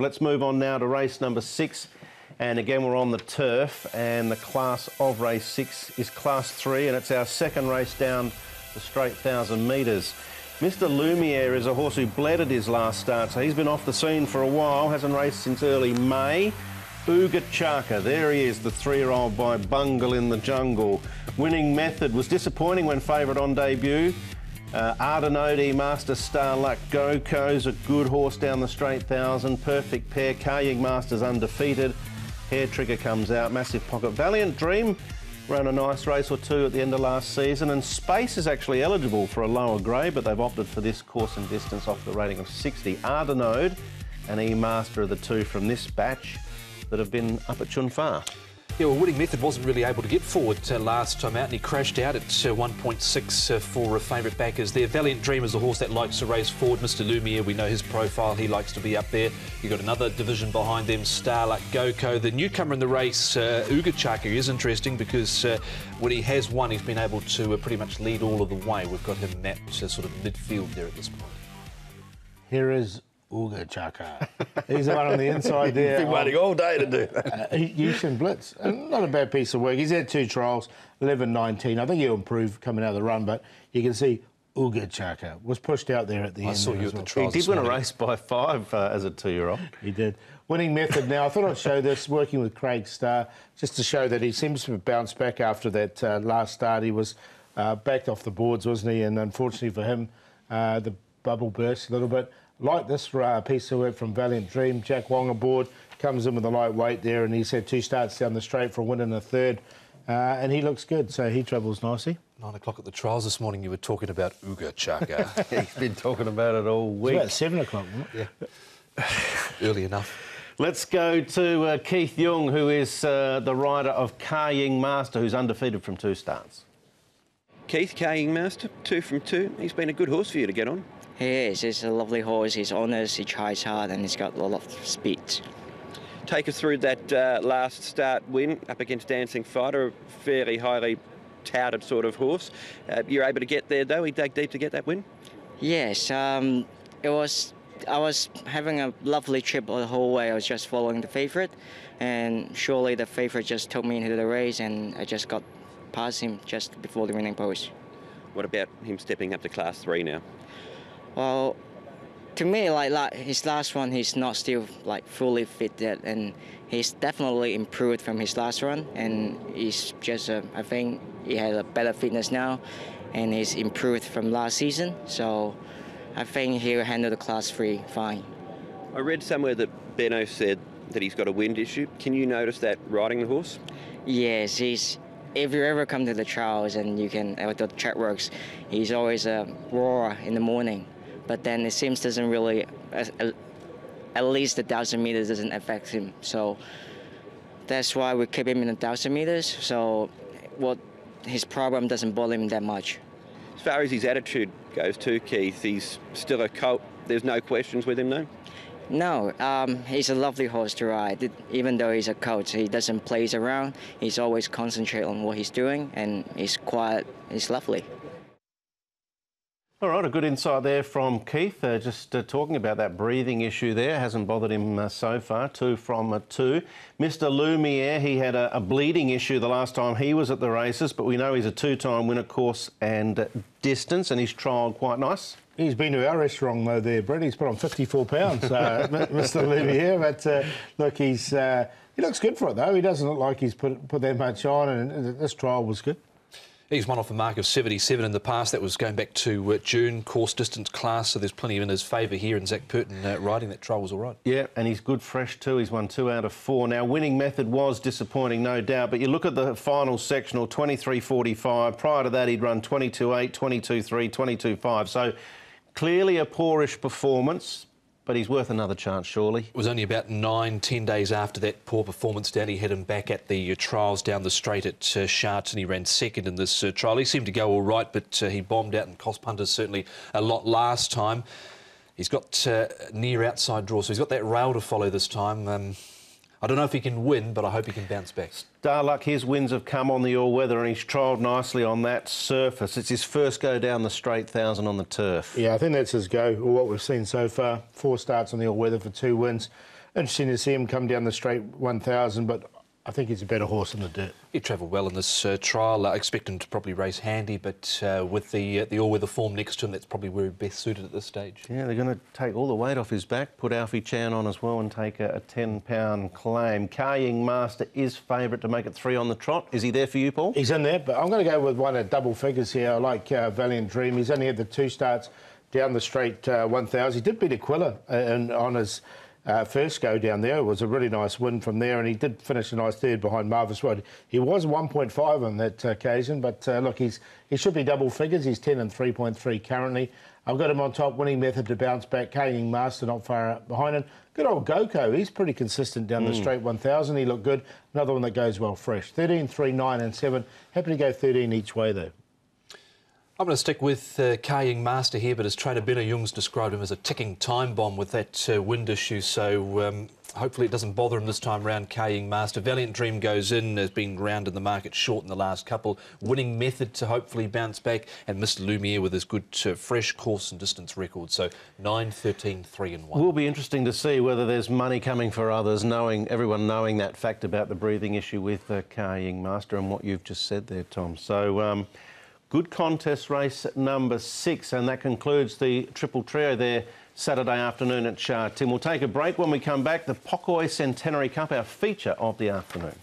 Let's move on now to race number 6. And again, we're on the turf, and the class of race 6 is class 3, and it's our second race down the straight 1,000 metres. Mr. Lumiere is a horse who bled at his last start, so he's been off the scene for a while, hasn't raced since early May. Uga Chaka, there he is, the 3-year-old by Bungle in the Jungle. Winning Method was disappointing when favourite on debut. Ardenode, Master Star Luck, Goko's a good horse down the straight 1,000. Perfect Pair, Karying Master's undefeated. Hair Trigger comes out, Massive Pocket. Valiant Dream ran a nice race or two at the end of last season, and Space is actually eligible for a lower grade, but they've opted for this course and distance off the rating of 60. Ardenode and E-Master are the two from this batch that have been up at Chunfa. Yeah, well, Winning Method wasn't really able to get forward last time out, and he crashed out at 1.6 for favourite backers there. Valiant Dream is a horse that likes to race forward. Mr. Lumiere, we know his profile. He likes to be up there. You've got another division behind them, Starluck, Goko. The newcomer in the race, Uga Chaka, is interesting because when he has won, he's been able to pretty much lead all of the way. We've got him mapped sort of midfield there at this point. Here is Uga Chaka. He's the one on the inside there. He's been waiting all day to do that. Yushin Blitz. Not a bad piece of work. He's had 2 trials, 11-19. I think he'll improve coming out of the run, but you can see Uga Chaka was pushed out there at the end. I saw you at the trials. He did win a race by 5 as a 2-year-old. He did. Winning Method now. I thought I'd show this, working with Craig Starr, just to show that he seems to have bounced back after that last start. He was backed off the boards, wasn't he? And unfortunately for him, the bubble burst a little bit. Like this piece of work from Valiant Dream. Jack Wong aboard, comes in with a light weight there, and he's had 2 starts down the straight for a win and a third. And he looks good, so he travels nicely. 9 o'clock at the trials this morning, you were talking about Uga Chaka. He's been talking about it all week. It's about 7 o'clock, wasn't it? Yeah. Early enough. Let's go to Keith Young, who is the rider of Karying Master, who's undefeated from 2 starts. Keith, Karying Master, 2 from 2. He's been a good horse for you to get on. He is. He's a lovely horse. He's honest, he tries hard, and he's got a lot of speed. Take us through that last start win up against Dancing Fighter, a fairly highly touted sort of horse. You're able to get there, though. He dug deep to get that win? Yes. I was having a lovely trip the whole way. I was just following the favourite, and surely the favourite just took me into the race, and I just got past him just before the winning post. What about him stepping up to Class 3 now? Well, to me, like his last one, he's not still like fully fit yet, and he's definitely improved from his last run. And he's just, I think, he has a better fitness now, and he's improved from last season. So, I think he'll handle the Class 3 fine. I read somewhere that Benno said that he's got a wind issue. Can you notice that riding the horse? Yes, he's. If you ever come to the trials and you can, the track works, he's always a roar in the morning. But then it seems doesn't really, at least the 1,000 meters doesn't affect him. So that's why we keep him in the 1,000 meters. So his problem doesn't bother him that much. As far as his attitude goes too, Keith, he's still a colt. There's no questions with him, though? No, he's a lovely horse to ride. Even though he's a coach, he doesn't plays around. He's always concentrate on what he's doing, and he's quiet. He's lovely. All right, a good insight there from Keith. Just talking about that breathing issue there. Hasn't bothered him so far. 2 from 2. Mr. Lumiere, he had a bleeding issue the last time he was at the races, but we know he's a 2-time winner course and distance, and he's trialled quite nice. He's been to our restaurant, though, there, Brett. He's put on 54 pounds, Mr. Lumiere. But, look, he looks good for it, though. He doesn't look like he's put that much on, and this trial was good. He's won off a mark of 77 in the past. That was going back to June, course distance class, so there's plenty in his favour here. And Zach Purton riding that trial was all right. Yeah, and he's good fresh too. He's won 2 out of 4. Now, Winning Method was disappointing, no doubt, but you look at the final sectional, 23.45. Prior to that, he'd run 22.8, 22.3, 22.5. So clearly a poorish performance. But he's worth another chance, surely. It was only about 9-10 days after that poor performance down. He had him back at the trials down the straight at Sha Tin. He ran second in this trial. He seemed to go all right, but he bombed out, and cost punters certainly a lot last time. He's got near outside draw, so he's got that rail to follow this time. I don't know if he can win, but I hope he can bounce back. Starluck, his wins have come on the all-weather, and he's trialled nicely on that surface. It's his first go down the straight 1,000 on the turf. Yeah, I think that's his go, or what we've seen so far. 4 starts on the all-weather for 2 wins. interesting to see him come down the straight 1,000, but I think he's a better horse in the dirt. He travelled well in this trial. I expect him to probably race handy, but with the all-weather form next to him, that's probably where he's best suited at this stage. Yeah, they're going to take all the weight off his back, put Alfie Chan on as well and take a 10-pound claim. Kaying Master is favourite to make it 3 on the trot. Is he there for you, Paul? He's in there, but I'm going to go with one at double figures here. I like Valiant Dream. He's only had the 2 starts down the straight 1,000. He did beat Aquila on his first go down there. It was a really nice win from there, and he did finish a nice third behind Marvis Road. He was 1.5 on that occasion, but look, he should be double figures. He's 10 and 3.3 currently. I've got him on top, winning method to bounce back. Kaying Master not far out behind him. Good old Goko. He's pretty consistent down the straight 1,000. He looked good. Another one that goes well fresh. 13, 3, 9 and 7. Happy to go 13 each way though. I'm going to stick with Kaying Master here, but as trainer Benno Jung's described him as a ticking time bomb with that wind issue, so hopefully it doesn't bother him this time round, Kaying Master. Valiant Dream goes in, has been round in the market short in the last couple. Winning method to hopefully bounce back, and Mr Lumiere with his good fresh course and distance record. So 9, 13, 3 and 1. Will be interesting to see whether there's money coming for others, everyone knowing that fact about the breathing issue with Kaying Master and what you've just said there, Tom. So good contest race number 6, and that concludes the triple trio there Saturday afternoon at Sha Tin. We'll take a break. When we come back, the Pokoi Centenary Cup, our feature of the afternoon.